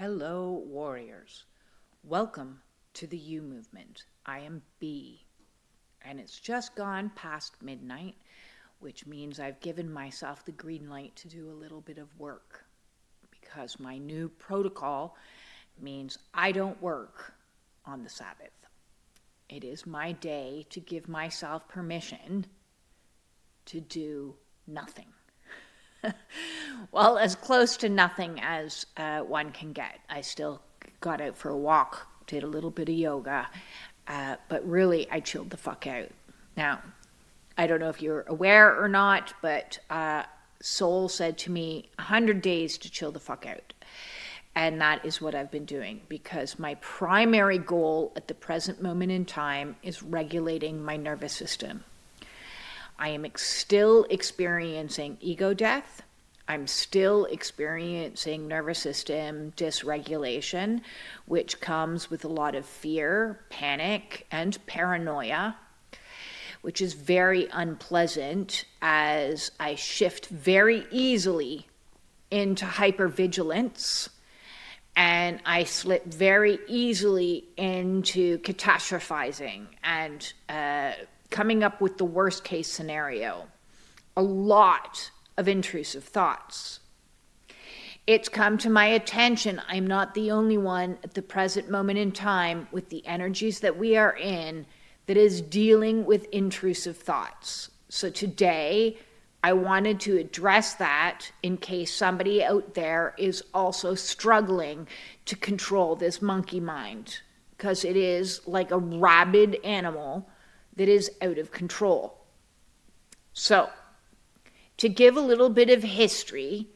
Hello, warriors. Welcome to the You Movement. I am B, and it's just gone past midnight, which means I've given myself the green light to do a little bit of work, because my new protocol means I don't work on the Sabbath. It is my day to give myself permission to do nothing. Well, as close to nothing as one can get. I still got out for a walk, did a little bit of yoga, but really I chilled the fuck out. Now, I don't know if you're aware or not, but Soul said to me, 100 days to chill the fuck out. And that is what I've been doing, because my primary goal at the present moment in time is regulating my nervous system. I am still experiencing ego death. I'm still experiencing nervous system dysregulation, which comes with a lot of fear, panic, and paranoia, which is very unpleasant as I shift very easily into hypervigilance, and I slip very easily into catastrophizing and coming up with the worst case scenario. A lot of intrusive thoughts. It's come to my attention I'm not the only one at the present moment in time with the energies that we are in that is dealing with intrusive thoughts. So today I wanted to address that in case somebody out there is also struggling to control this monkey mind, because it is like a rabid animal that is out of control. So, to give a little bit of history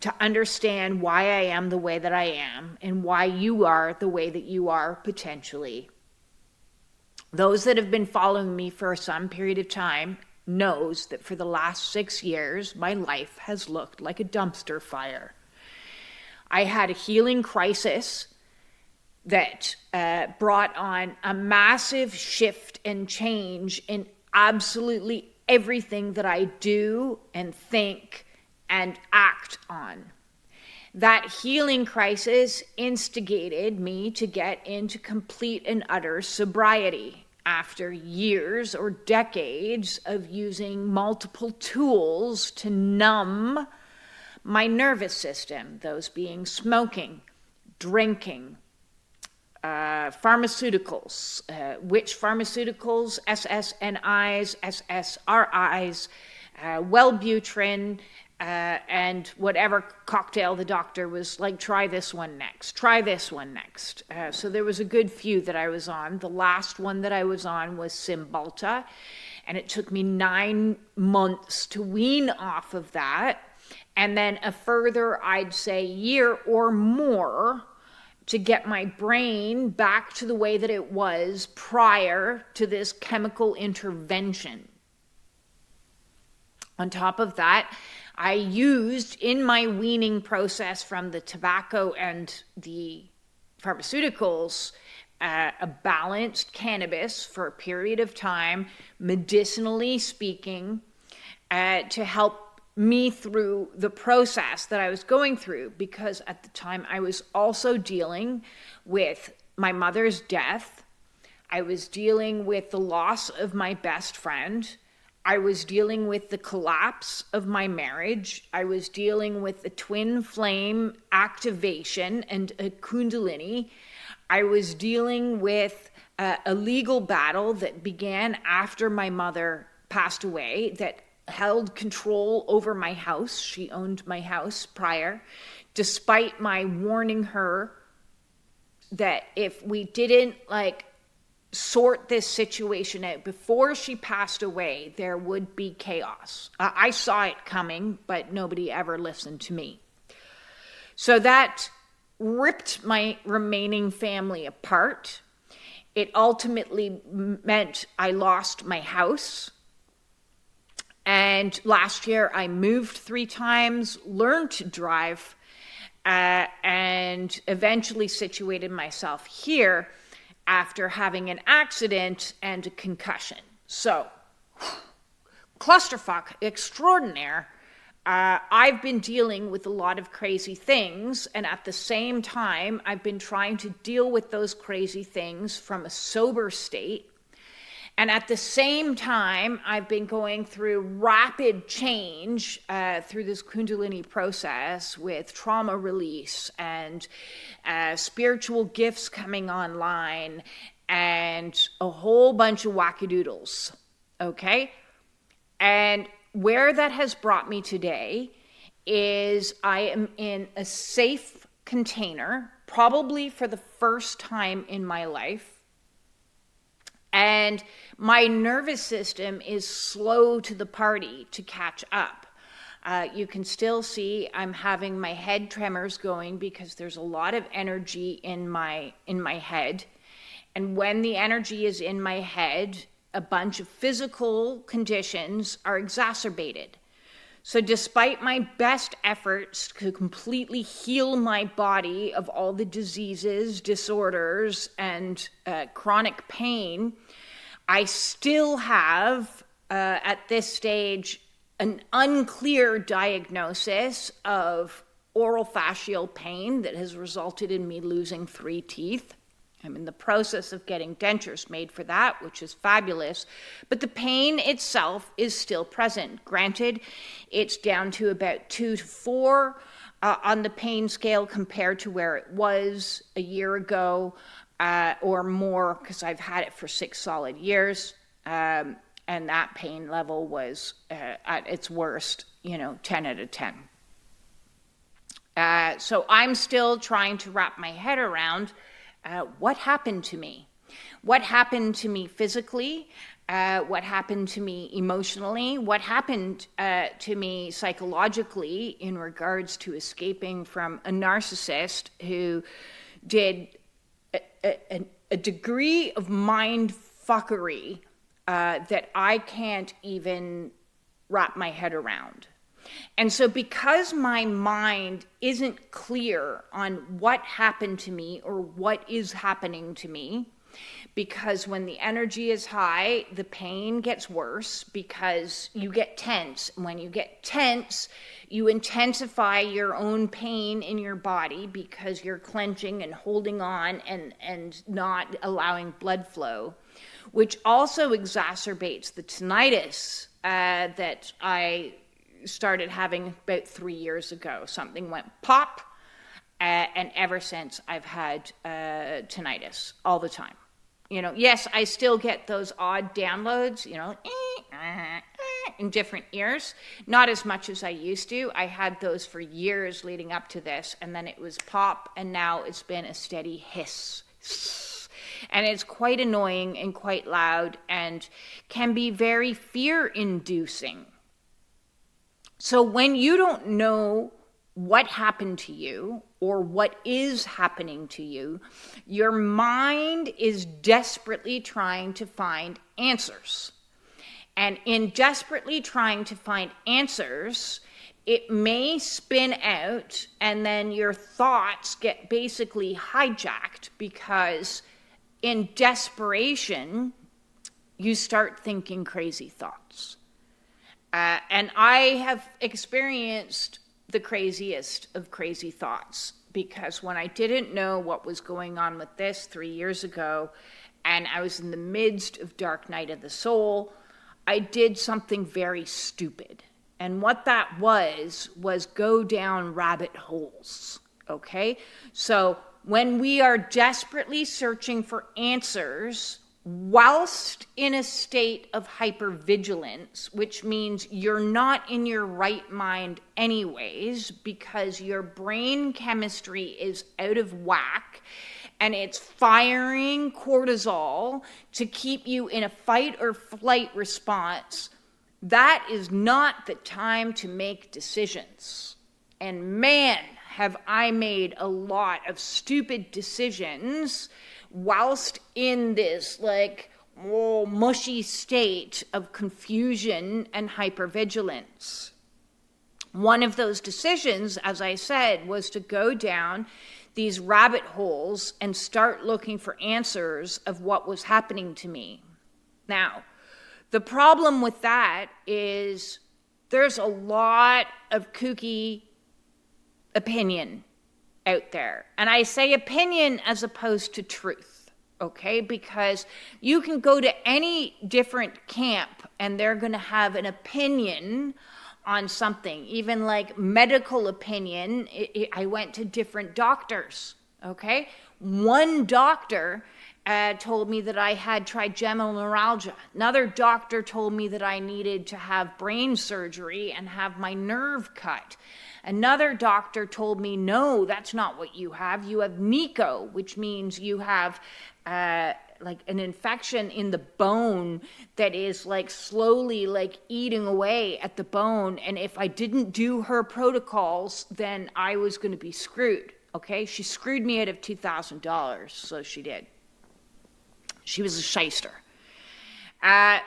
to understand why I am the way that I am and why you are the way that you are potentially. Those that have been following me for some period of time knows that for the last 6 years, my life has looked like a dumpster fire. I had a healing crisis that brought on a massive shift and change in absolutely everything that I do and think and act on. That healing crisis instigated me to get into complete and utter sobriety after years or decades of using multiple tools to numb my nervous system, those being smoking, drinking, pharmaceuticals, which pharmaceuticals, SSNIs, SSRIs, Wellbutrin, and whatever cocktail the doctor was like, try this one next. So there was a good few that I was on. The last one that I was on was Cymbalta, and it took me 9 months to wean off of that, and then a further, I'd say, year or more to get my brain back to the way that it was prior to this chemical intervention. On top of that, I used in my weaning process from the tobacco and the pharmaceuticals a balanced cannabis for a period of time, medicinally speaking, to help me through the process that I was going through, because at the time I was also dealing with my mother's death. I was dealing with the loss of my best friend. I was dealing with the collapse of my marriage. I was dealing with the twin flame activation and a Kundalini. I was dealing with a legal battle that began after my mother passed away that held control over my house. She owned my house prior, despite my warning her that if we didn't sort this situation out before she passed away, there would be chaos. I saw it coming, but nobody ever listened to me. So that ripped my remaining family apart. It ultimately meant I lost my house. And last year I moved 3 times, learned to drive, and eventually situated myself here after having an accident and a concussion. So, clusterfuck extraordinaire I've been dealing with a lot of crazy things, and at the same time, I've been trying to deal with those crazy things from a sober state. And at the same time, I've been going through rapid change through this Kundalini process with trauma release and spiritual gifts coming online and a whole bunch of wackadoodles, okay? And where that has brought me today is I am in a safe container, probably for the first time in my life. And my nervous system is slow to the party to catch up. You can still see I'm having my head tremors going because there's a lot of energy in my head. And when the energy is in my head, a bunch of physical conditions are exacerbated. So despite my best efforts to completely heal my body of all the diseases, disorders, and chronic pain, I still have, at this stage, an unclear diagnosis of oropharyngeal pain that has resulted in me losing 3 teeth. I'm in the process of getting dentures made for that, which is fabulous. But the pain itself is still present. Granted, it's down to about 2 to 4 on the pain scale compared to where it was a year ago or more, because I've had it for 6 solid years. And that pain level was at its worst, 10 out of 10. So I'm still trying to wrap my head around what happened to me? What happened to me physically? What happened to me emotionally? What happened to me psychologically in regards to escaping from a narcissist who did a degree of mind fuckery that I can't even wrap my head around? And so because my mind isn't clear on what happened to me or what is happening to me, because when the energy is high, the pain gets worse because you get tense. When you get tense, you intensify your own pain in your body because you're clenching and holding on and not allowing blood flow, which also exacerbates the tinnitus that I started having about 3 years ago. Something went pop, and ever since I've had tinnitus all the time. Yes, I still get those odd downloads, in different ears. Not as much as I used to. I had those for years leading up to this, and then it was pop, and now it's been a steady hiss. And it's quite annoying and quite loud and can be very fear-inducing. So when you don't know what happened to you or what is happening to you, your mind is desperately trying to find answers. And in desperately trying to find answers, it may spin out and then your thoughts get basically hijacked because in desperation, you start thinking crazy thoughts. And I have experienced the craziest of crazy thoughts because when I didn't know what was going on with this 3 years ago, and I was in the midst of dark night of the soul, I did something very stupid. And what that was go down rabbit holes, okay? So when we are desperately searching for answers, whilst in a state of hypervigilance, which means you're not in your right mind anyways, because your brain chemistry is out of whack and it's firing cortisol to keep you in a fight or flight response, that is not the time to make decisions. And man, have I made a lot of stupid decisions whilst in this mushy state of confusion and hypervigilance. One of those decisions, as I said, was to go down these rabbit holes and start looking for answers of what was happening to me. Now, the problem with that is there's a lot of kooky opinion out there. And I say opinion as opposed to truth, okay? Because you can go to any different camp and they're going to have an opinion on something, even like medical opinion. I went to different doctors, okay? One doctor told me that I had trigeminal neuralgia. Another doctor told me that I needed to have brain surgery and have my nerve cut. Another doctor told me, no, that's not what you have. You have Nico, which means you have like an infection in the bone that is like slowly like eating away at the bone. And if I didn't do her protocols, then I was going to be screwed. Okay, she screwed me out of $2,000, so she did. She was a shyster.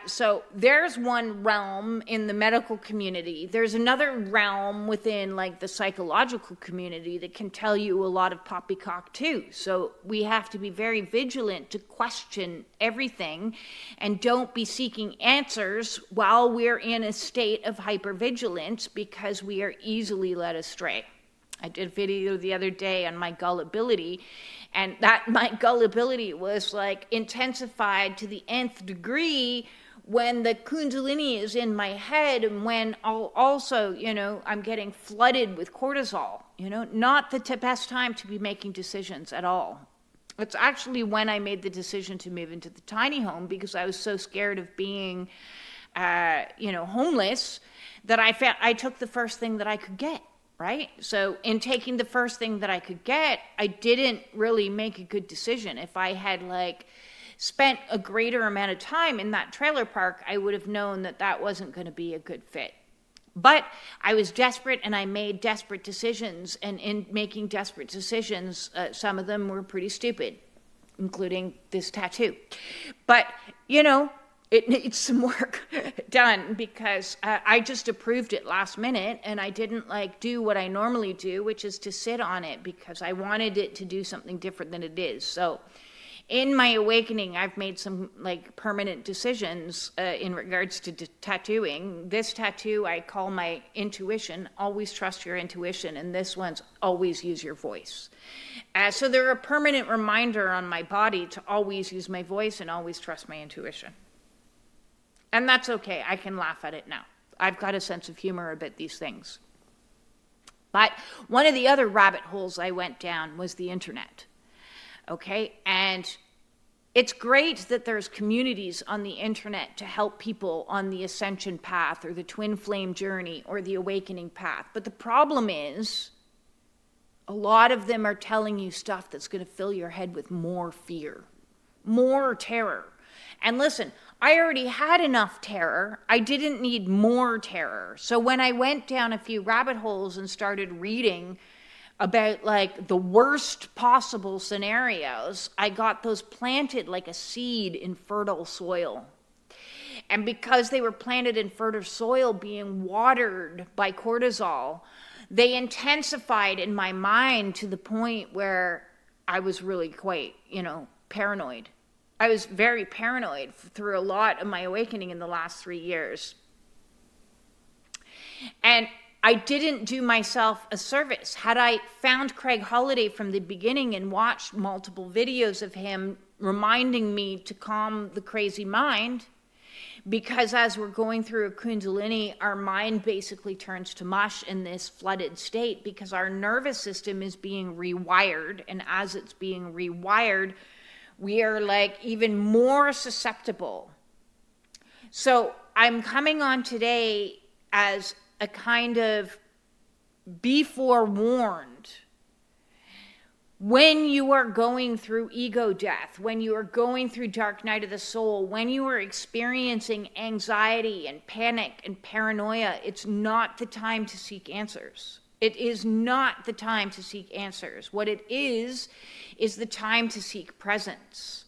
So there's one realm in the medical community. There's another realm within like the psychological community that can tell you a lot of poppycock too. So we have to be very vigilant to question everything and don't be seeking answers while we're in a state of hypervigilance, because we are easily led astray. I did a video the other day on my gullibility, and that my gullibility was like intensified to the nth degree when the Kundalini is in my head, and when also, I'm getting flooded with cortisol, not the best time to be making decisions at all. It's actually when I made the decision to move into the tiny home, because I was so scared of being, homeless, that I took the first thing that I could get. Right? So in taking the first thing that I could get, I didn't really make a good decision. If I had spent a greater amount of time in that trailer park, I would have known that that wasn't going to be a good fit. But I was desperate, and I made desperate decisions. And in making desperate decisions, some of them were pretty stupid, including this tattoo. But, it needs some work done, because I just approved it last minute, and I didn't do what I normally do, which is to sit on it, because I wanted it to do something different than it is. So in my awakening, I've made some permanent decisions in regards to tattooing. This tattoo I call my intuition. Always trust your intuition. And this one's always use your voice. So they're a permanent reminder on my body to always use my voice and always trust my intuition. And that's okay. I can laugh at it now. I've got a sense of humor about these things. But one of the other rabbit holes I went down was the internet. Okay? And it's great that there's communities on the internet to help people on the ascension path, or the twin flame journey, or the awakening path. But the problem is, a lot of them are telling you stuff that's going to fill your head with more fear, more terror. And listen, I already had enough terror. I didn't need more terror. So when I went down a few rabbit holes and started reading about the worst possible scenarios, I got those planted like a seed in fertile soil. And because they were planted in fertile soil being watered by cortisol, they intensified in my mind to the point where I was really quite, paranoid. I was very paranoid through a lot of my awakening in the last 3 years. And I didn't do myself a service. Had I found Craig Holliday from the beginning and watched multiple videos of him reminding me to calm the crazy mind, because as we're going through a Kundalini, our mind basically turns to mush in this flooded state, because our nervous system is being rewired. And as it's being rewired, we are even more susceptible. So I'm coming on today as a kind of be forewarned. When you are going through ego death, when you are going through dark night of the soul, when you are experiencing anxiety and panic and paranoia, it's not the time to seek answers. It is not the time to seek answers. What it is the time to seek presence.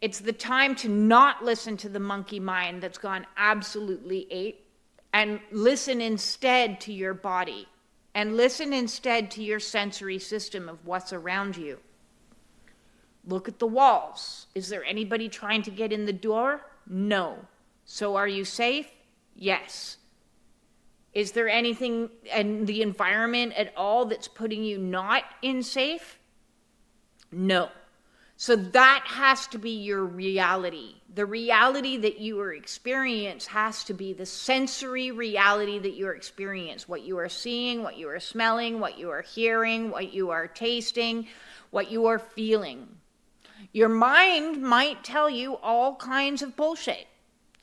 It's the time to not listen to the monkey mind that's gone absolutely ape, and listen instead to your body, and listen instead to your sensory system of what's around you. Look at the walls. Is there anybody trying to get in the door? No. So are you safe? Yes. Is there anything in the environment at all that's putting you not in safe? No. So that has to be your reality. The reality that you are experiencing has to be the sensory reality that you are experiencing. What you are seeing, what you are smelling, what you are hearing, what you are tasting, what you are feeling. Your mind might tell you all kinds of bullshit,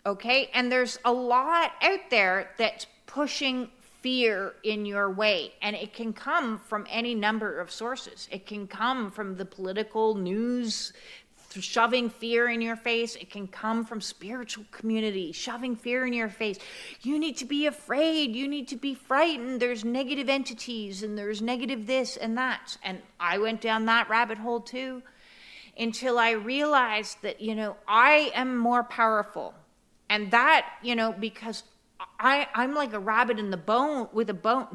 okay? And there's a lot out there that's pushing fear in your way, and it can come from any number of sources. It can come from the political news shoving fear in your face. It can come from spiritual community shoving fear in your face. You need to be afraid, you need to be frightened, there's negative entities and there's negative this and that. And I went down that rabbit hole too, until I realized that, I am more powerful. And that, because I'm like a rabbit in the bone with a bone,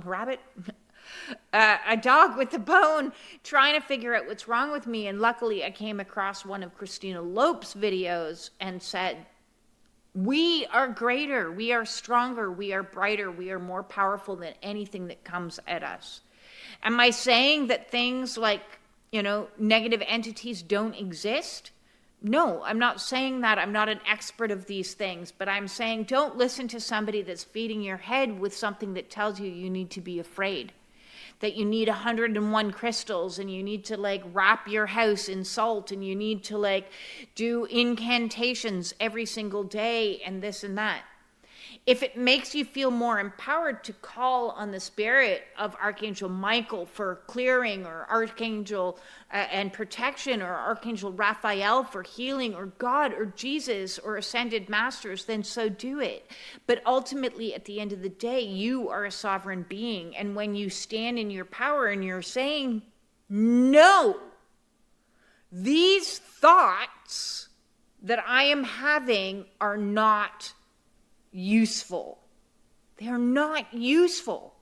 a dog with a bone, trying to figure out what's wrong with me. And luckily I came across one of Christina Lope's videos and said, we are greater, we are stronger, we are brighter, we are more powerful than anything that comes at us. Am I saying that things like, negative entities don't exist? No, I'm not saying that. I'm not an expert of these things, but I'm saying don't listen to somebody that's feeding your head with something that tells you you need to be afraid, that you need 101 crystals and you need to wrap your house in salt and you need to do incantations every single day and this and that. If it makes you feel more empowered to call on the spirit of Archangel Michael for clearing, or Archangel and protection, or Archangel Raphael for healing, or God or Jesus or ascended masters, then so do it. But ultimately, at the end of the day, you are a sovereign being. And when you stand in your power and you're saying, no, these thoughts that I am having are not useful. They're not useful.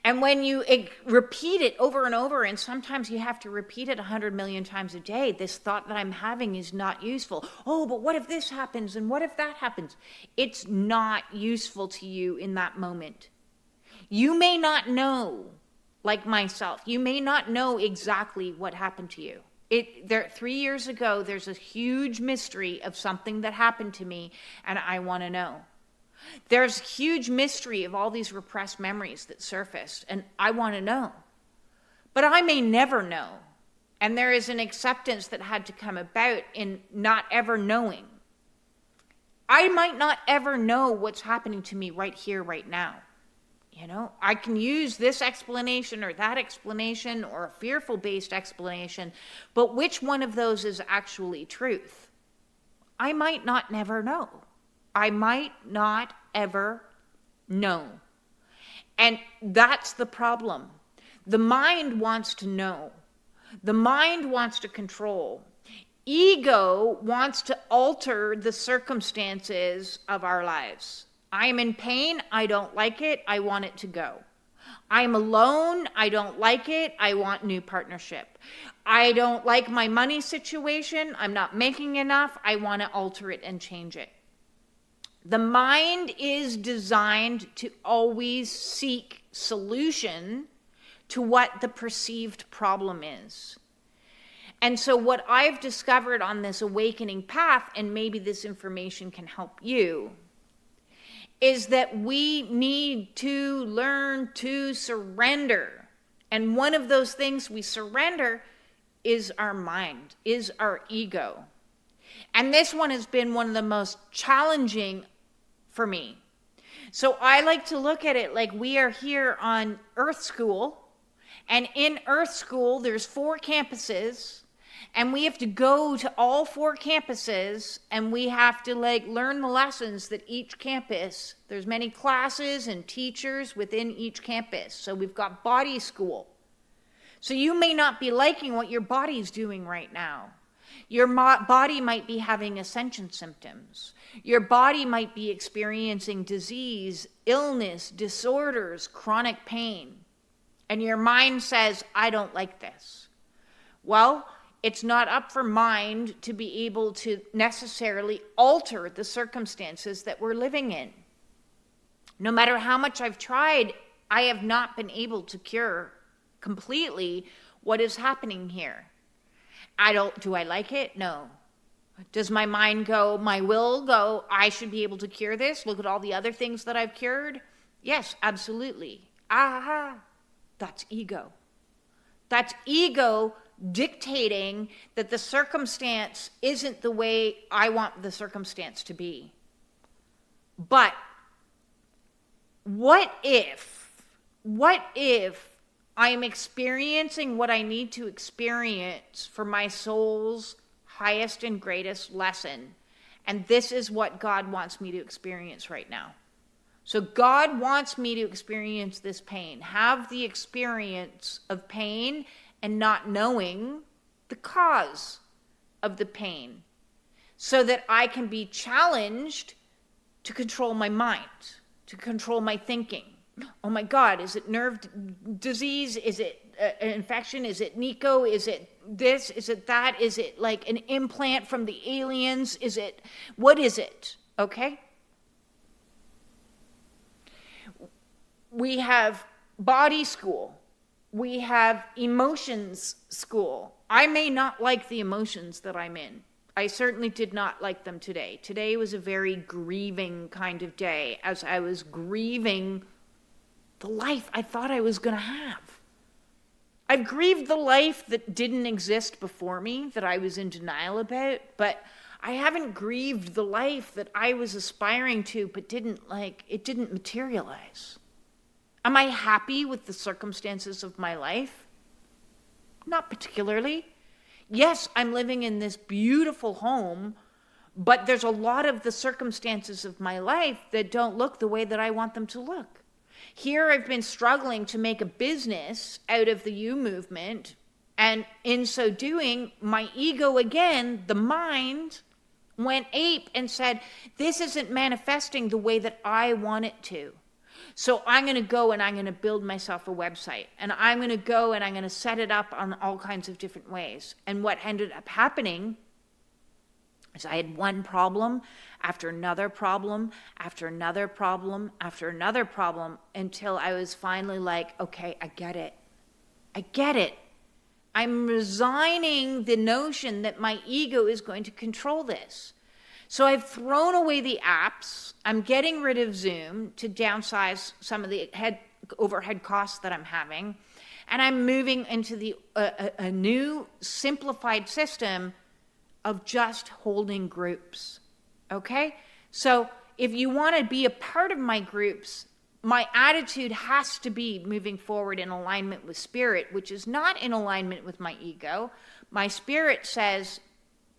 And when you repeat it over and over, and sometimes you have to repeat it 100 million times a day, this thought that I'm having is not useful. Oh, but what if this happens? And what if that happens? It's not useful to you in that moment. You may not know, like myself, you may not know exactly what happened to you. 3 years ago, there's a huge mystery of something that happened to me, and I want to know. There's huge mystery of all these repressed memories that surfaced, and I want to know. But I may never know. And there is an acceptance that had to come about in not ever knowing. I might not ever know what's happening to me right here, right now. I can use this explanation or that explanation or a fearful-based explanation, but which one of those is actually truth? I might not never know. I might not ever know. And that's the problem. The mind wants to know. The mind wants to control. Ego wants to alter the circumstances of our lives. I'm in pain, I don't like it, I want it to go. I'm alone, I don't like it, I want new partnership. I don't like my money situation, I'm not making enough, I want to alter it and change it. The mind is designed to always seek solution to what the perceived problem is. And so what I've discovered on this awakening path, and maybe this information can help you, is that we need to learn to surrender. And one of those things we surrender is our mind, is our ego. And this one has been one of the most challenging for me. So I like to look at it like we are here on Earth School. And in Earth School, there's 4 campuses. And we have to go to all 4 campuses, and we have to learn the lessons that each campus, there's many classes and teachers within each campus. So we've got body school. So you may not be liking what your body's doing right now. Your body might be having ascension symptoms. Your body might be experiencing disease, illness, disorders, chronic pain. And your mind says, I don't like this. Well, it's not up for mind to be able to necessarily alter the circumstances that we're living in. No matter how much I've tried, I have not been able to cure completely what is happening here. Do I like it? No. Does my mind go, my will go, I should be able to cure this? Look at all the other things that I've cured. Yes, absolutely. That's ego. That's ego dictating that the circumstance isn't the way I want the circumstance to be. But what if I'm experiencing what I need to experience for my soul's highest and greatest lesson, and this is what God wants me to experience right now? So God wants me to experience this pain, have the experience of pain and not knowing the cause of the pain, so that I can be challenged to control my mind, to control my thinking. Oh my God, is it nerve disease? Is it an infection? Is it Nico? Is it this? Is it that? Is it like an implant from the aliens? What is it? Okay? We have body school. We have emotions school. I may not like the emotions that I'm in. I certainly did not like them today. Today was a very grieving kind of day, as I was grieving the life I thought I was going to have. I've grieved the life that didn't exist before me, that I was in denial about, but I haven't grieved the life that I was aspiring to, but it didn't materialize. Am I happy with the circumstances of my life? Not particularly. Yes, I'm living in this beautiful home, but there's a lot of the circumstances of my life that don't look the way that I want them to look. Here I've been struggling to make a business out of the You movement, and in so doing, my ego again, the mind, went ape and said, this isn't manifesting the way that I want it to. So I'm going to go and I'm going to build myself a website, and I'm going to go and I'm going to set it up on all kinds of different ways. And what ended up happening is I had one problem after another problem, after another problem, after another problem, until I was finally like, okay, I get it. I get it. I'm resigning the notion that my ego is going to control this. So I've thrown away the apps. I'm getting rid of Zoom to downsize some of the overhead costs that I'm having. And I'm moving into a new simplified system of just holding groups. Okay? So if you want to be a part of my groups, my attitude has to be moving forward in alignment with spirit, which is not in alignment with my ego. My spirit says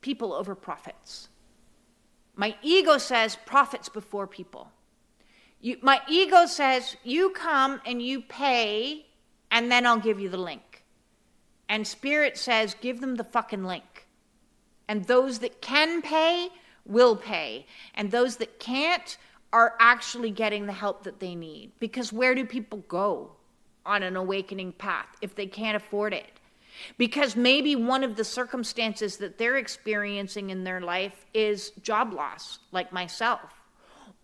people over profits. My ego says profits before people. My ego says you come and you pay and then I'll give you the link. And spirit says give them the fucking link. And those that can pay will pay. And those that can't are actually getting the help that they need. Because where do people go on an awakening path if they can't afford it? Because maybe one of the circumstances that they're experiencing in their life is job loss, like myself,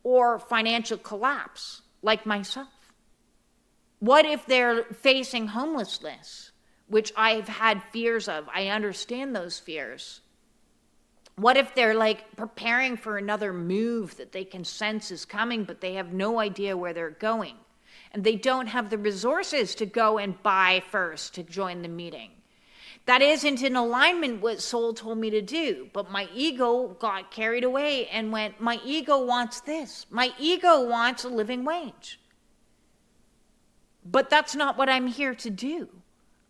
or financial collapse, like myself. What if they're facing homelessness, which I've had fears of? I understand those fears. What if they're like preparing for another move that they can sense is coming, but they have no idea where they're going? And they don't have the resources to go and buy first to join the meeting. That isn't in alignment with what soul told me to do. But my ego got carried away and went, my ego wants this. My ego wants a living wage. But that's not what I'm here to do.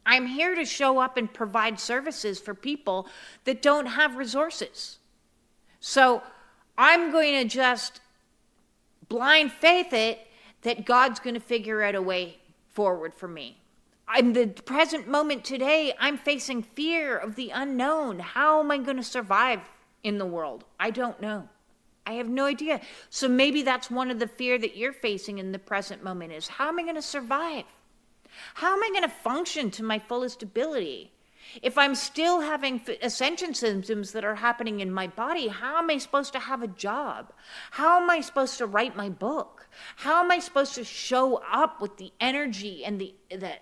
I'm here to show up and provide services for people that don't have resources. So I'm going to just blind faith it that God's going to figure out a way forward for me. In the present moment today, I'm facing fear of the unknown. How am I going to survive in the world? I don't know. I have no idea. So maybe that's one of the fear that you're facing in the present moment is, how am I going to survive? How am I going to function to my fullest ability? If I'm still having ascension symptoms that are happening in my body, how am I supposed to have a job? How am I supposed to write my book? How am I supposed to show up with the energy and the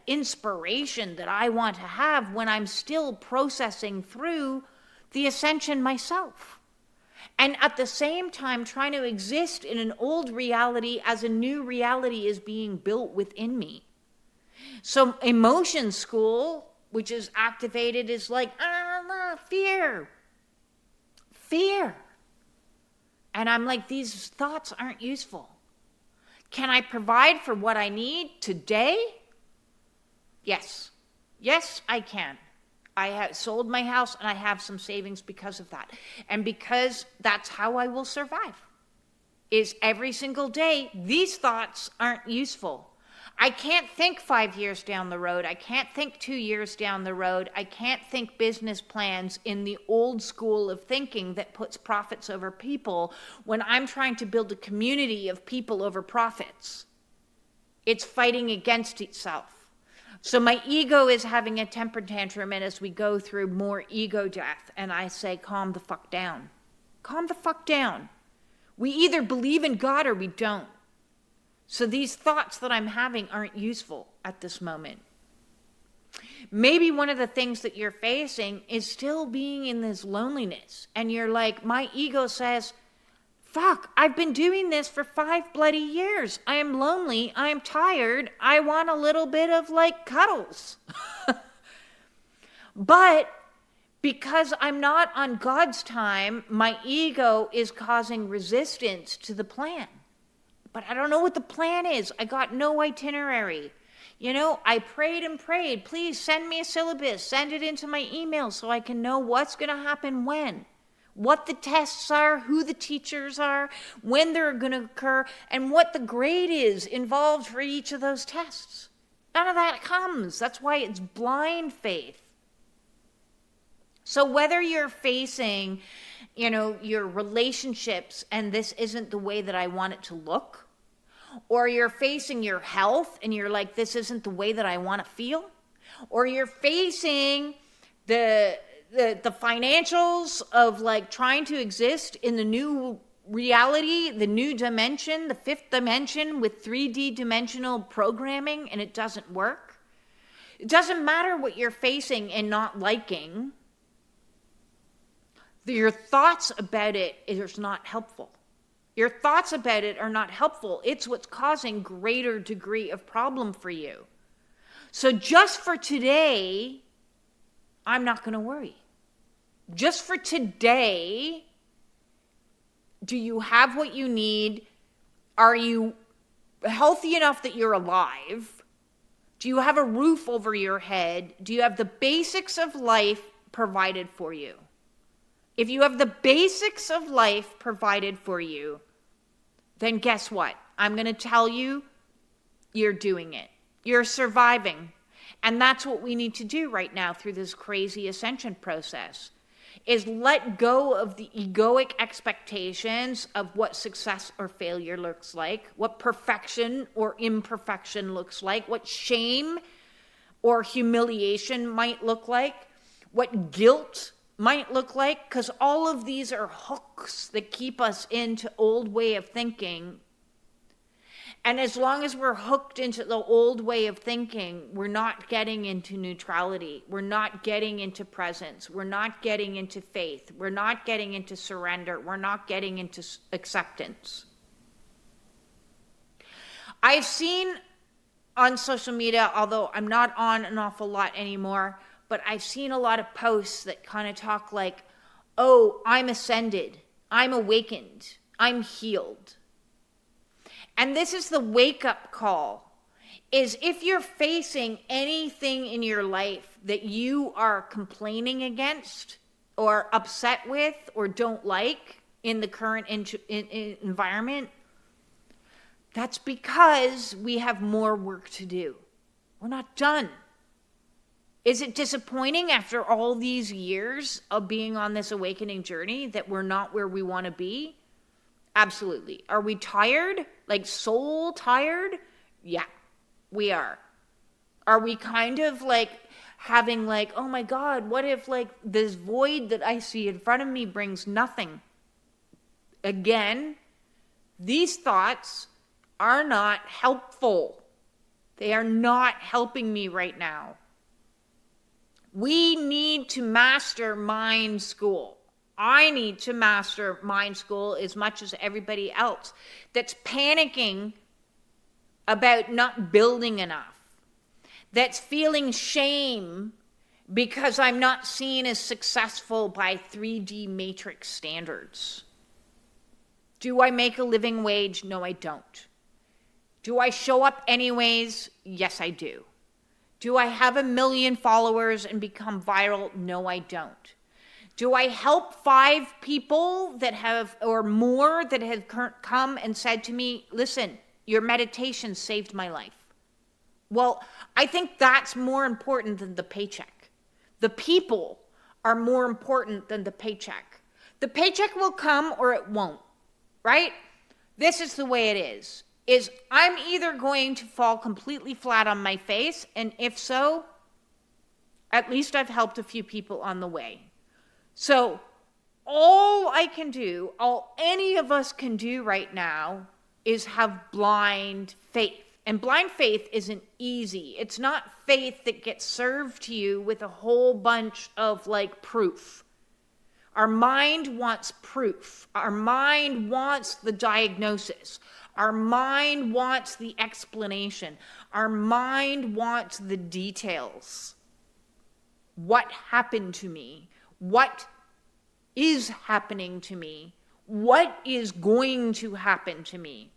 inspiration that I want to have when I'm still processing through the ascension myself? And at the same time, trying to exist in an old reality as a new reality is being built within me. So emotion school, which is activated, is like, fear. Fear. And I'm like, these thoughts aren't useful. Can I provide for what I need today? Yes. Yes, I can. I have sold my house and I have some savings because of that. And because that's how I will survive. Is every single day, these thoughts aren't useful. I can't think 5 years down the road. I can't think 2 years down the road. I can't think business plans in the old school of thinking that puts profits over people when I'm trying to build a community of people over profits. It's fighting against itself. So my ego is having a temper tantrum, and as we go through more ego death, and I say, calm the fuck down. Calm the fuck down. We either believe in God or we don't. So these thoughts that I'm having aren't useful at this moment. Maybe one of the things that you're facing is still being in this loneliness. And you're like, my ego says, fuck, I've been doing this for 5 bloody years. I am lonely. I am tired. I want a little bit of like cuddles. But because I'm not on God's time, my ego is causing resistance to the plan. But I don't know what the plan is. I got no itinerary. You know, I prayed and prayed. Please send me a syllabus. Send it into my email so I can know what's going to happen when. What the tests are, who the teachers are, when they're going to occur, and what the grade is involved for each of those tests. None of that comes. That's why it's blind faith. So whether you're facing, your relationships and this isn't the way that I want it to look, or you're facing your health and you're like, this isn't the way that I want to feel, or you're facing the financials of like trying to exist in the new reality, the new dimension, the 5th dimension with 3D dimensional programming, and it doesn't work. It doesn't matter what you're facing and not liking. Your thoughts about it is not helpful. Your thoughts about it are not helpful. It's what's causing greater degree of problem for you. So just for today, I'm not going to worry. Just for today, do you have what you need? Are you healthy enough that you're alive? Do you have a roof over your head? Do you have the basics of life provided for you? If you have the basics of life provided for you, then guess what? I'm going to tell you, you're doing it. You're surviving. And that's what we need to do right now through this crazy ascension process, is let go of the egoic expectations of what success or failure looks like, what perfection or imperfection looks like, what shame or humiliation might look like, what guilt might look like, because all of these are hooks that keep us into old way of thinking. And as long as we're hooked into the old way of thinking, we're not getting into neutrality. We're not getting into presence. We're not getting into faith. We're not getting into surrender. We're not getting into acceptance. I've seen on social media, although I'm not on an awful lot anymore, but I've seen a lot of posts that kind of talk like, oh, I'm ascended, I'm awakened, I'm healed. And this is the wake-up call, is if you're facing anything in your life that you are complaining against or upset with or don't like in the current environment, that's because we have more work to do. We're not done. Is it disappointing after all these years of being on this awakening journey that we're not where we want to be? Absolutely. Are we tired? Like soul tired? Yeah, we are. Are we kind of like having like, oh my God, what if like this void that I see in front of me brings nothing? Again, these thoughts are not helpful. They are not helping me right now. We need to master mind school. I need to master mind school as much as everybody else that's panicking about not building enough, that's feeling shame because I'm not seen as successful by 3D matrix standards. Do I make a living wage? No, I don't. Do I show up anyways? Yes, I do. Do I have 1 million followers and become viral? No, I don't. Do I help 5 people that have, or more, that have come and said to me, listen, your meditation saved my life? Well, I think that's more important than the paycheck. The people are more important than the paycheck. The paycheck will come or it won't, right? This is the way it is I'm either going to fall completely flat on my face, and if so, at least I've helped a few people on the way. So all I can do, all any of us can do right now is have blind faith. And blind faith isn't easy. It's not faith that gets served to you with a whole bunch of like proof. Our mind wants proof. Our mind wants the diagnosis. Our mind wants the explanation. Our mind wants the details. What happened to me? What is happening to me? What is going to happen to me?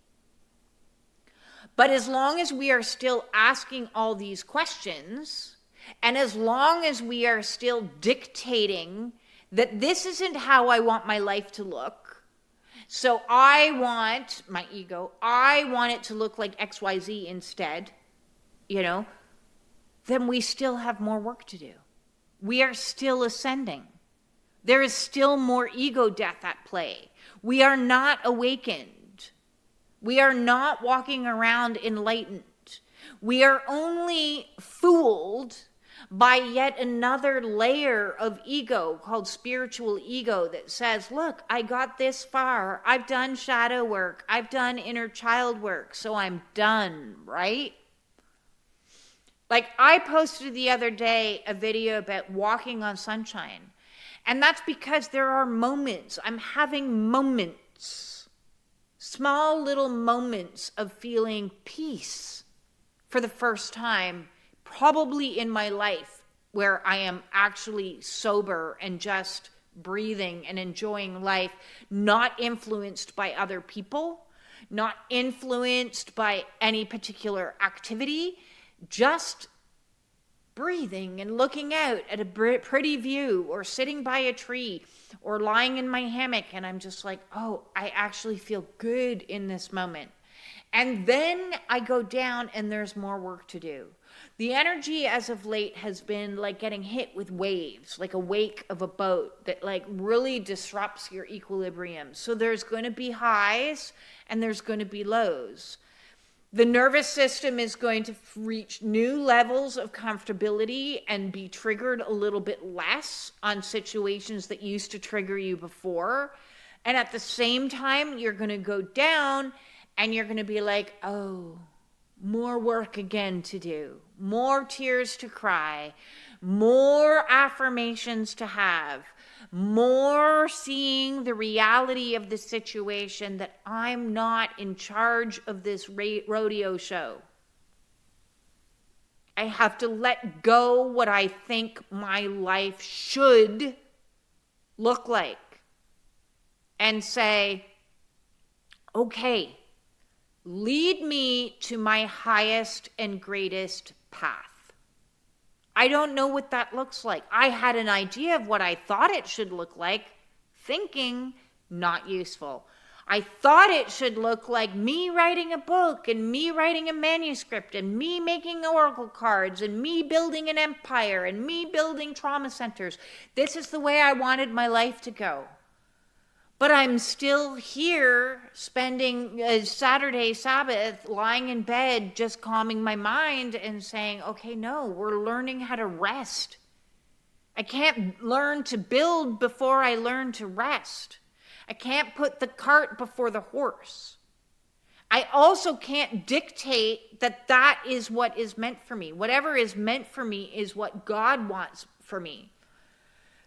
But as long as we are still asking all these questions, and as long as we are still dictating that this isn't how I want my life to look, so I want, my ego, I want it to look like XYZ instead, then we still have more work to do. We are still ascending. There is still more ego death at play. We are not awakened. We are not walking around enlightened. We are only fooled by yet another layer of ego called spiritual ego that says, look, I got this far. I've done shadow work. I've done inner child work. So I'm done, right? Like I posted the other day a video about walking on sunshine. And that's because there are moments. I'm having moments. Small little moments of feeling peace for the first time, probably in my life, where I am actually sober and just breathing and enjoying life, not influenced by other people, not influenced by any particular activity, just breathing and looking out at a pretty view, or sitting by a tree, or lying in my hammock, and I'm just like, oh, I actually feel good in this moment. And then I go down and there's more work to do. The energy as of late has been like getting hit with waves, like a wake of a boat that like really disrupts your equilibrium. So there's going to be highs and there's going to be lows. The nervous system is going to reach new levels of comfortability and be triggered a little bit less on situations that used to trigger you before. And at the same time, you're going to go down and you're going to be like, oh, more work again to do, more tears to cry, more affirmations to have, more seeing the reality of the situation that I'm not in charge of this rodeo show. I have to let go what I think my life should look like and say, okay, lead me to my highest and greatest path. I don't know what that looks like. I had an idea of what I thought it should look like. Thinking, not useful. I thought it should look like me writing a book and me writing a manuscript and me making oracle cards and me building an empire and me building trauma centers. This is the way I wanted my life to go. But I'm still here spending a Saturday, Sabbath, lying in bed, just calming my mind and saying, okay, no, we're learning how to rest. I can't learn to build before I learn to rest. I can't put the cart before the horse. I also can't dictate that that is what is meant for me. Whatever is meant for me is what God wants for me.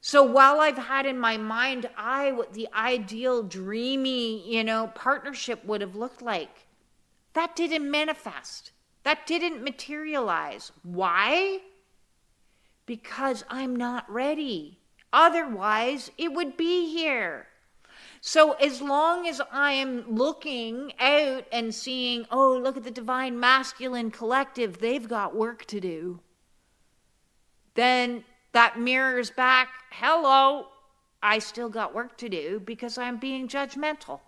So while I've had in my mind what the ideal dreamy, partnership would have looked like, that didn't manifest. That didn't materialize. Why? Because I'm not ready. Otherwise, it would be here. So as long as I am looking out and seeing, oh, look at the divine masculine collective, they've got work to do, then that mirrors back, hello, I still got work to do because I'm being judgmental.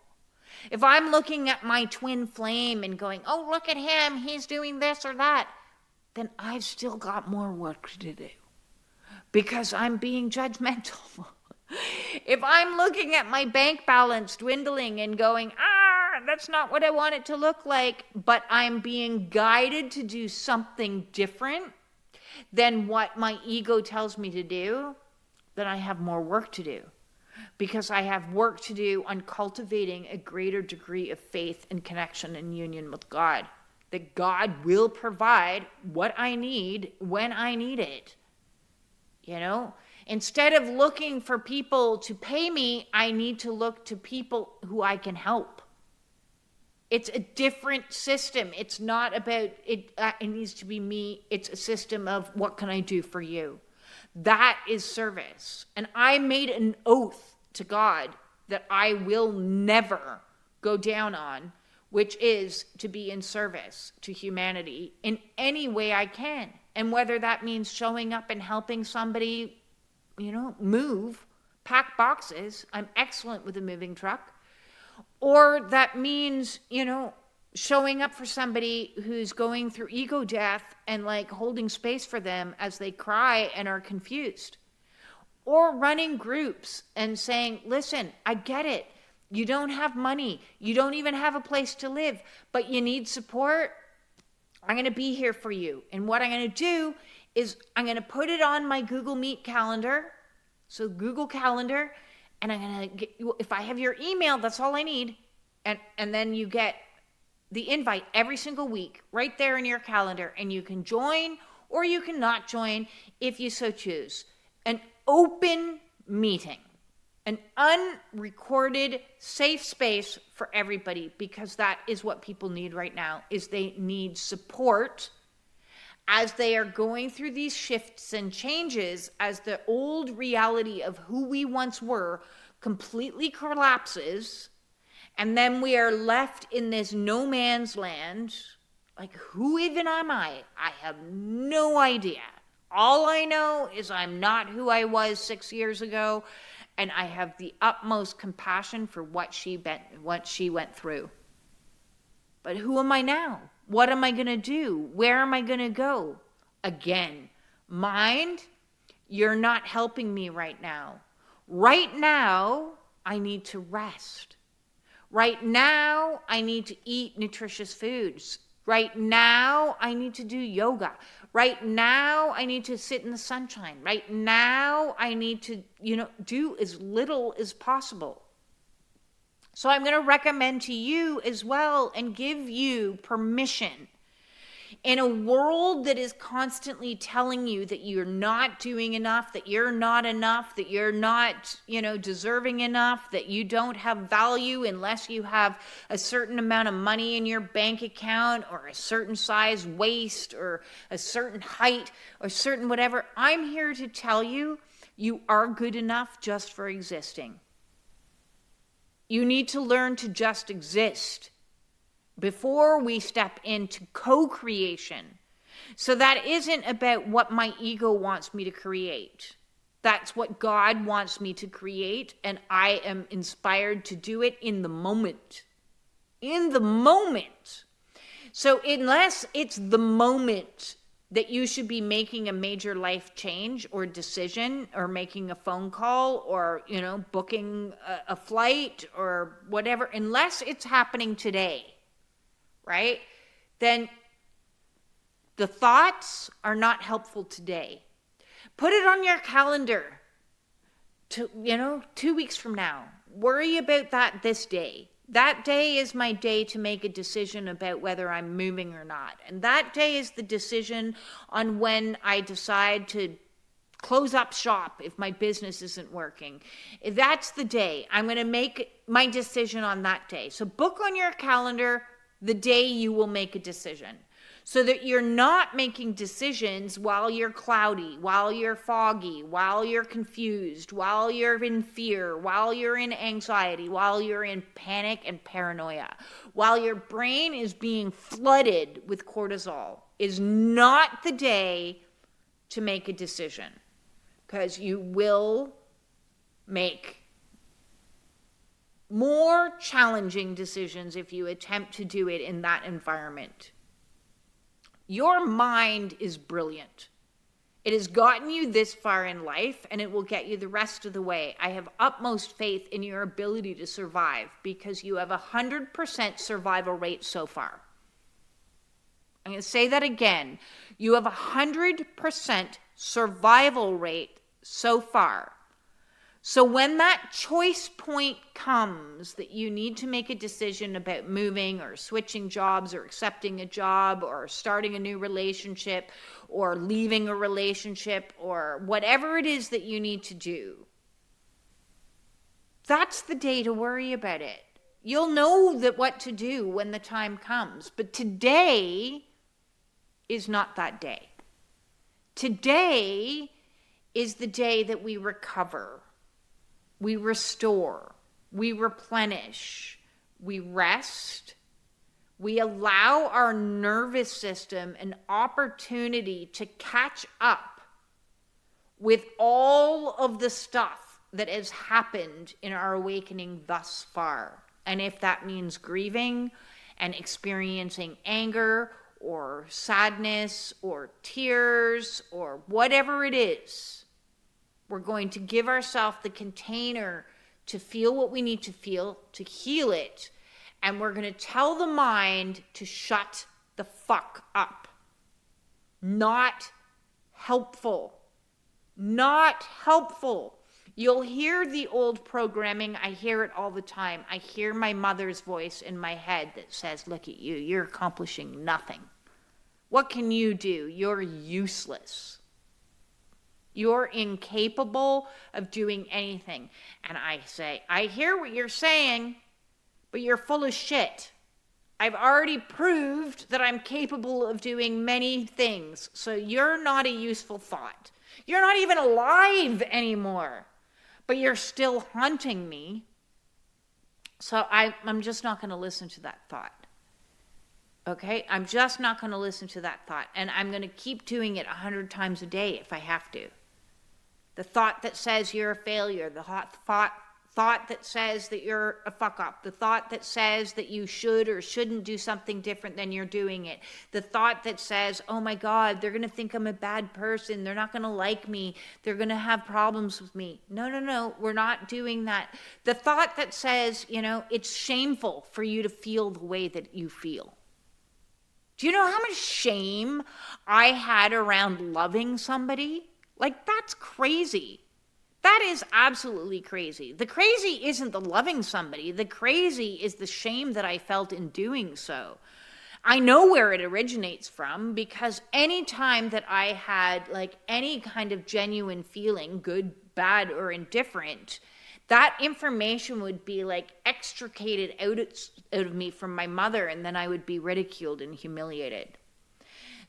If I'm looking at my twin flame and going, oh, look at him, he's doing this or that, then I've still got more work to do because I'm being judgmental. If I'm looking at my bank balance dwindling and going, that's not what I want it to look like, but I'm being guided to do something different than what my ego tells me to do, then I have more work to do. Because I have work to do on cultivating a greater degree of faith and connection and union with God. That God will provide what I need when I need it. Instead of looking for people to pay me, I need to look to people who I can help. It's a different system. It's not about it. It needs to be me. It's a system of what can I do for you? That is service. And I made an oath to God that I will never go down on, which is to be in service to humanity in any way I can. And whether that means showing up and helping somebody, move, pack boxes. I'm excellent with a moving truck. Or that means, showing up for somebody who's going through ego death and holding space for them as they cry and are confused. Or running groups and saying, listen, I get it. You don't have money. You don't even have a place to live, but you need support. I'm going to be here for you. And what I'm going to do is I'm going to put it on my Google Meet calendar. So Google Calendar. And I'm going to get, if I have your email, that's all I need. And then you get the invite every single week right there in your calendar. And you can join or you can not join if you so choose. An open meeting. An unrecorded safe space for everybody, because that is what people need right now, is they need support as they are going through these shifts and changes, as the old reality of who we once were completely collapses, and then we are left in this no man's land. Who even am I? I have no idea. All I know is I'm not who I was 6 years ago, and I have the utmost compassion for what she went through. But who am I now? What am I going to do? Where am I going to go? Again, mind, you're not helping me right now. Right now, I need to rest. Right now, I need to eat nutritious foods. Right now, I need to do yoga. Right now, I need to sit in the sunshine. Right now, I need to, do as little as possible. So I'm going to recommend to you as well and give you permission, in a world that is constantly telling you that you're not doing enough, that you're not enough, that you're not, deserving enough, that you don't have value unless you have a certain amount of money in your bank account or a certain size waist or a certain height or certain whatever. I'm here to tell you, you are good enough just for existing. You need to learn to just exist before we step into co-creation. So that isn't about what my ego wants me to create. That's what God wants me to create, and I am inspired to do it in the moment. In the moment. So unless it's the moment that you should be making a major life change or decision or making a phone call or, booking a flight or whatever, unless it's happening today, right? Then the thoughts are not helpful today. Put it on your calendar to, 2 weeks from now. Worry about that this day. That day is my day to make a decision about whether I'm moving or not. And that day is the decision on when I decide to close up shop if my business isn't working. That's the day. I'm going to make my decision on that day. So book on your calendar the day you will make a decision, so that you're not making decisions while you're cloudy, while you're foggy, while you're confused, while you're in fear, while you're in anxiety, while you're in panic and paranoia, while your brain is being flooded with cortisol. Is not the day to make a decision, because you will make more challenging decisions if you attempt to do it in that environment. Your mind is brilliant. It has gotten you this far in life, and it will get you the rest of the way. I have utmost faith in your ability to survive, because you have 100% survival rate so far. I'm going to say that again. You have 100% survival rate so far. So when that choice point comes that you need to make a decision about moving or switching jobs or accepting a job or starting a new relationship or leaving a relationship or whatever it is that you need to do, that's the day to worry about it. You'll know that what to do when the time comes. But today is not that day. Today is the day that we recover. We restore, we replenish, we rest, we allow our nervous system an opportunity to catch up with all of the stuff that has happened in our awakening thus far. And if that means grieving and experiencing anger or sadness or tears or whatever it is, we're going to give ourselves the container to feel what we need to feel, to heal it. And we're going to tell the mind to shut the fuck up. Not helpful. Not helpful. You'll hear the old programming. I hear it all the time. I hear my mother's voice in my head that says, look at you. You're accomplishing nothing. What can you do? You're useless. You're incapable of doing anything. And I say, I hear what you're saying, but you're full of shit. I've already proved that I'm capable of doing many things. So you're not a useful thought. You're not even alive anymore, but you're still haunting me. So I'm just not going to listen to that thought. Okay? I'm just not going to listen to that thought. And I'm going to keep doing it 100 times a day if I have to. The thought that says you're a failure, the thought that says that you're a fuck up, the thought that says that you should or shouldn't do something different than you're doing it, the thought that says, oh my God, they're going to think I'm a bad person, they're not going to like me, they're going to have problems with me. No, we're not doing that. The thought that says, it's shameful for you to feel the way that you feel. Do you know how much shame I had around loving somebody? Like, that's crazy. That is absolutely crazy. The crazy isn't the loving somebody. The crazy is the shame that I felt in doing so. I know where it originates from, because any time that I had like any kind of genuine feeling, good, bad, or indifferent, that information would be like extricated out of me from my mother, and then I would be ridiculed and humiliated.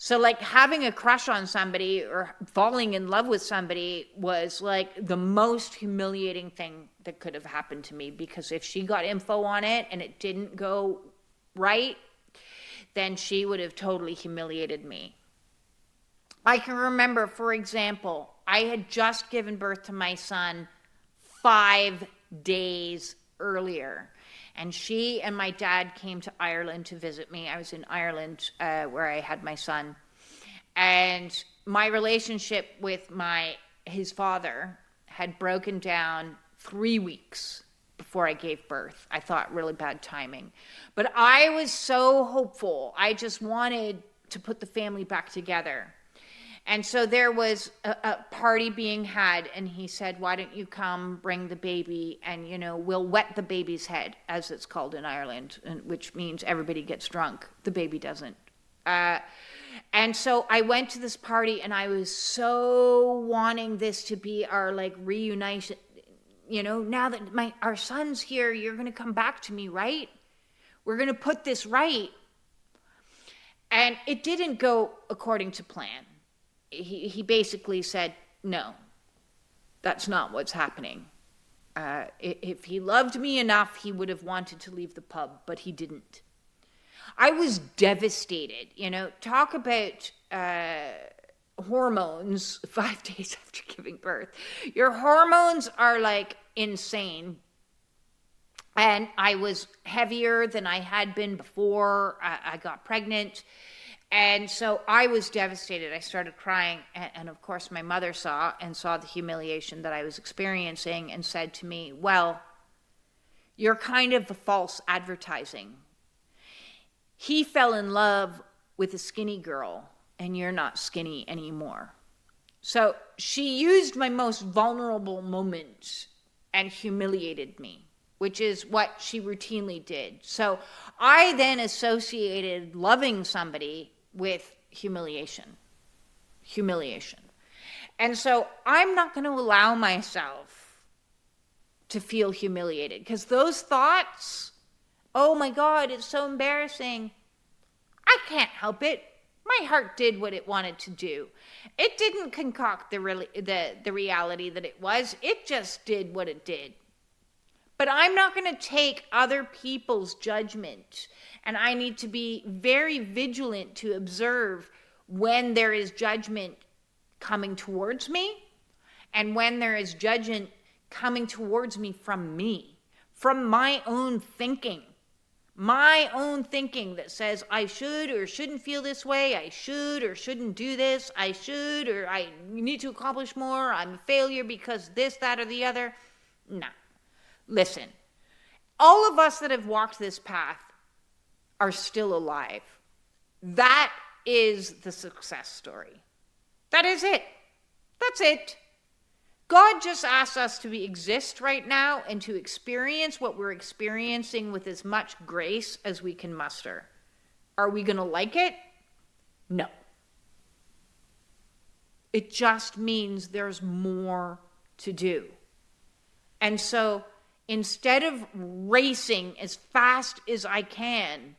So like having a crush on somebody or falling in love with somebody was like the most humiliating thing that could have happened to me, because if she got info on it and it didn't go right, then she would have totally humiliated me. I can remember, for example, I had just given birth to my son 5 days earlier. And she and my dad came to Ireland to visit me. I was in Ireland where I had my son. And my relationship with his father had broken down 3 weeks before I gave birth. I thought really bad timing. But I was so hopeful. I just wanted to put the family back together. And so there was a party being had, and he said, why don't you come bring the baby, and, we'll wet the baby's head, as it's called in Ireland, which means everybody gets drunk. The baby doesn't. And so I went to this party, and I was so wanting this to be our reunition. Now that our son's here, you're going to come back to me, right? We're going to put this right. And it didn't go according to plan. He basically said, no, that's not what's happening. If he loved me enough, he would have wanted to leave the pub, but he didn't. I was devastated. Talk about hormones 5 days after giving birth. Your hormones are insane. And I was heavier than I had been before I got pregnant. And so I was devastated. I started crying. And of course, my mother saw the humiliation that I was experiencing and said to me, well, you're kind of a false advertising. He fell in love with a skinny girl, and you're not skinny anymore. So she used my most vulnerable moment and humiliated me, which is what she routinely did. So I then associated loving somebody with humiliation. And so I'm not going to allow myself to feel humiliated, because those thoughts, oh my God, it's so embarrassing. I can't help it. My heart did what it wanted to do. It didn't concoct the reality that it was. It just did what it did. But I'm not going to take other people's judgment, and I need to be very vigilant to observe when there is judgment coming towards me, and when there is judgment coming towards me, from my own thinking that says I should or shouldn't feel this way, I should or shouldn't do this, I should or I need to accomplish more, I'm a failure because this, that, or the other. No. Listen, all of us that have walked this path are still alive. That is the success story. That is it. That's it. God just asks us to exist right now and to experience what we're experiencing with as much grace as we can muster. Are we going to like it? No. It just means there's more to do. And so instead of racing as fast as I can,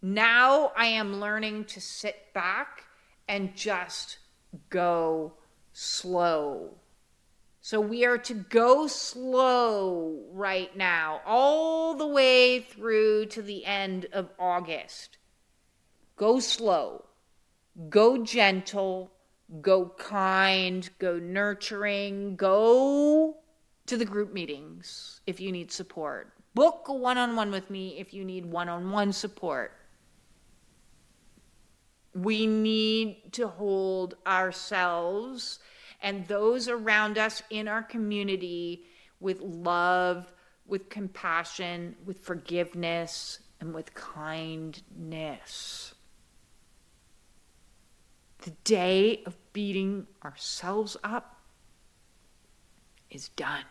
now I am learning to sit back and just go slow. So we are to go slow right now, all the way through to the end of August. Go slow, go gentle, go kind, go nurturing, go to the group meetings if you need support. Book a one-on-one with me if you need one-on-one support. We need to hold ourselves and those around us in our community with love, with compassion, with forgiveness, and with kindness. The day of beating ourselves up is done.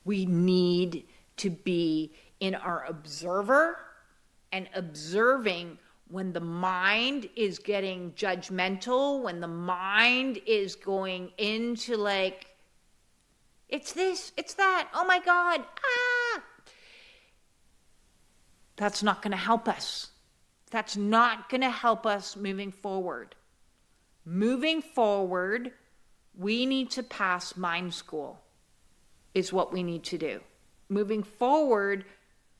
We need to be in our observer and observing when the mind is getting judgmental, when the mind is going into it's this, it's that, oh my God, that's not going to help us. That's not going to help us moving forward. Moving forward, we need to pass mind school, is what we need to do. Moving forward,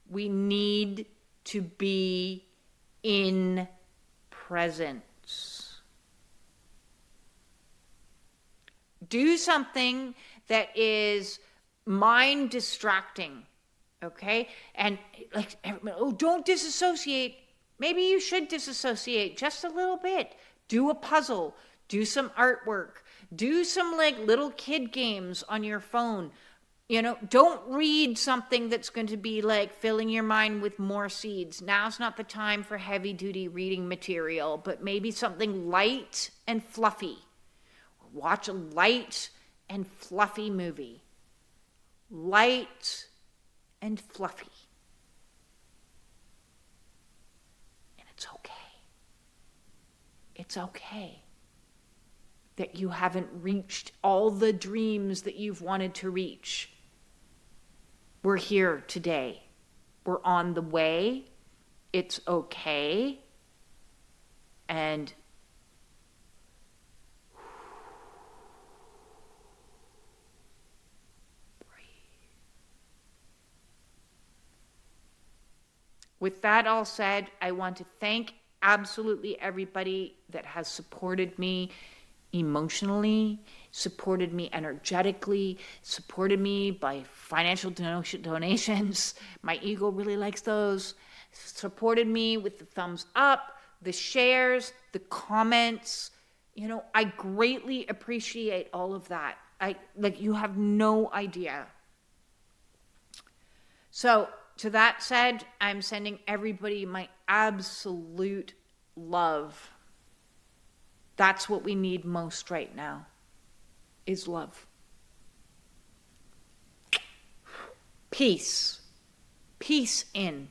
we need to be in presence. Do something that is mind distracting, okay? And don't disassociate. Maybe you should disassociate just a little bit. Do a puzzle, do some artwork, do some little kid games on your phone. You know, don't read something that's going to be like filling your mind with more seeds. Now's not the time for heavy duty reading material, but maybe something light and fluffy. Watch a light and fluffy movie. Light and fluffy. And it's okay. It's okay that you haven't reached all the dreams that you've wanted to reach. We're here today. We're on the way. It's okay. And breathe. With that all said, I want to thank absolutely everybody that has supported me emotionally, supported me energetically, supported me by financial donations. My ego really likes those. Supported me with the thumbs up, the shares, the comments. You know, I greatly appreciate all of that. You have no idea. So, to that said, I'm sending everybody my absolute love. That's what we need most right now, is love. Peace. Peace in.